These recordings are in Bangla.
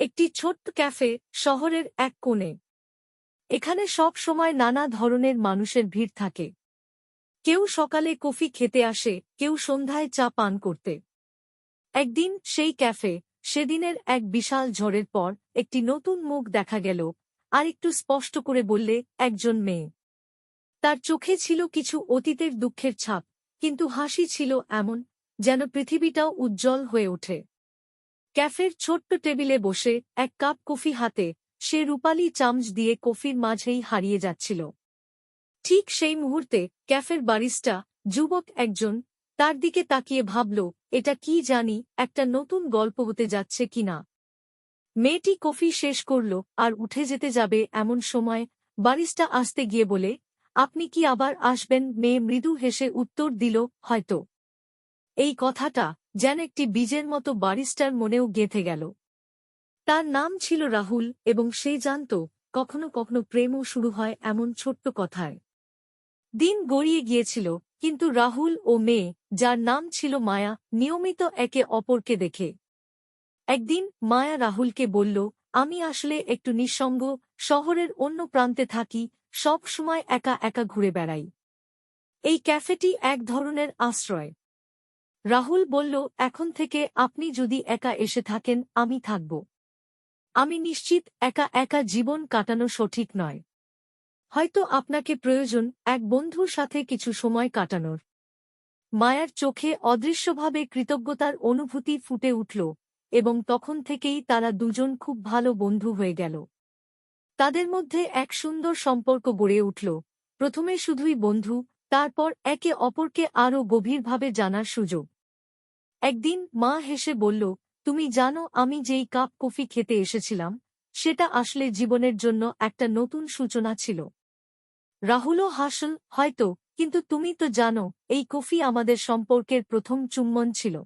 একটি ছোট্ট ক্যাফে, শহরের এক কোণে। এখানে সব সময় নানা ধরনের মানুষের ভিড় থাকে। কেউ সকালে কফি খেতে আসে, কেউ সন্ধ্যায় চা পান করতে। একদিন সেই ক্যাফে, সেদিনের এক বিশাল ঝড়ের পর একটি নতুন মুখ দেখা গেল, আর একটু স্পষ্ট করে বললে, একজন মেয়ে। তার চোখে ছিল কিছু অতীতের দুঃখের ছাপ, কিন্তু হাসি ছিল এমন, যেন পৃথিবীটাও উজ্জ্বল হয়ে ওঠে। ক্যাফের ছোট্ট টেবিলে বসে, এক কাপ কফি হাতে, সে রূপালি চামচ দিয়ে কফির মাঝেই হারিয়ে যাচ্ছিল। ঠিক সেই মুহূর্তে ক্যাফের বারিস্টা, যুবক একজন, তার দিকে তাকিয়ে ভাবল, এটা কি জানি, একটা নতুন গল্প হতে যাচ্ছে কিনা। মেয়েটি কফি শেষ করল আর উঠে যেতে যাবে এমন সময় বারিস্টা আসতে গিয়ে বলে, আপনি কি আবার আসবেন? মেয়ে মৃদু হেসে উত্তর দিল, হয়তো। এই কথাটা যেন একটি বীজের মতো বারিস্টার মনেও গেঁথে গেল। তার নাম ছিল রাহুল, এবং সে জানত, কখনো কখনো প্রেমও শুরু হয় এমন ছোট্ট কথায়। দিন গড়িয়ে গিয়েছিল, কিন্তু রাহুল ও মেয়ে, যার নাম ছিল মায়া, নিয়মিত একে অপরকে দেখে। একদিন মায়া রাহুলকে বলল, আমি আসলে একটু নিঃসঙ্গ, শহরের অন্য প্রান্তে থাকি, সব সময় একা একা ঘুরে বেড়াই। এই ক্যাফেটি এক ধরনের আশ্রয়। রাহুল বলল, এখন থেকে আপনি যদি একা এসে থাকেন, আমি থাকব। আমি নিশ্চিত একা একা জীবন কাটানো সঠিক নয়। হয়তো আপনাকে প্রয়োজন এক বন্ধুর সাথে কিছু সময় কাটানোর। মায়ার চোখে অদৃশ্যভাবে কৃতজ্ঞতার অনুভূতি ফুটে উঠল, এবং তখন থেকেই তারা দুজন খুব ভালো বন্ধু হয়ে গেল। তাদের মধ্যে এক সুন্দর সম্পর্ক গড়ে উঠল, প্রথমে শুধুই বন্ধু, তারপর একে অপরকে আরও গভীরভাবে জানার সুযোগ। একদিন মা হেসে বলল, তুমি জানো, আমি যেই কাপ কফি খেতে এসেছিলাম, সেটা আসলে জীবনের জন্য একটা নতুন সূচনা ছিল। রাহুলও হাসল, হয়তো, কিন্তু তুমি তো জানো, এই কফি আমাদের সম্পর্কের প্রথম চুম্বন ছিল।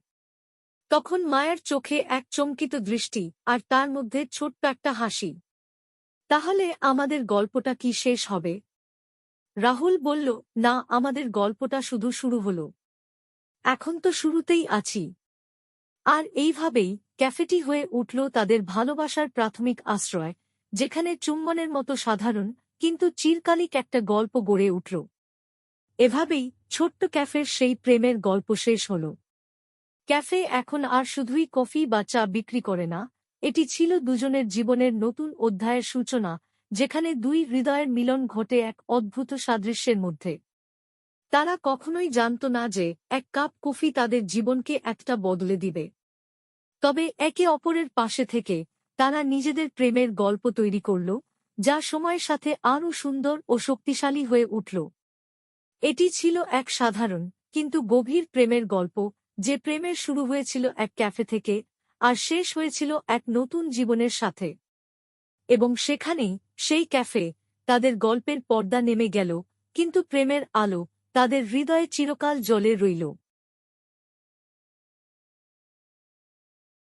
তখন মায়ের চোখে এক চমকিত দৃষ্টি, আর তার মধ্যে ছোট্ট একটা হাসি। তাহলে আমাদের গল্পটা কি শেষ হবে? রাহুল বলল, না, আমাদের গল্পটা শুধু শুরু হলো। এখন তো শুরুতেই আছি। আর এইভাবেই ক্যাফেটি হয়ে উঠল তাদের ভালোবাসার প্রাথমিক আশ্রয়, যেখানে চুম্বনের মতো সাধারণ কিন্তু চিরকালিক একটা গল্প গড়ে উঠল। এভাবেই ছোট্ট ক্যাফের সেই প্রেমের গল্প শেষ হল। ক্যাফে এখন আর শুধুই কফি বা চা বিক্রি করে না, এটি ছিল দুজনের জীবনের নতুন অধ্যায়ের সূচনা, যেখানে দুই হৃদয়ের মিলন ঘটে এক অদ্ভুত সাদৃশ্যের মধ্যে। তারা কখনোই জানত না যে এক কাপ কফি তাদের জীবনকে একটা বদলে দিবে। তবে একে অপরের পাশে থেকে তারা নিজেদের প্রেমের গল্প তৈরি করল, যা সময়ের সাথে আরও সুন্দর ও শক্তিশালী হয়ে উঠল। এটি ছিল এক সাধারণ কিন্তু গভীর প্রেমের গল্প, যে প্রেমের শুরু হয়েছিল এক ক্যাফে থেকে, আর শেষ হয়েছিল এক নতুন জীবনের সাথে। এবং সেখানেই, সেই ক্যাফে, তাদের গল্পের পর্দা নেমে গেল, কিন্তু প্রেমের আলো তাদের হৃদয়ে চিরকাল জ্বলে রইল।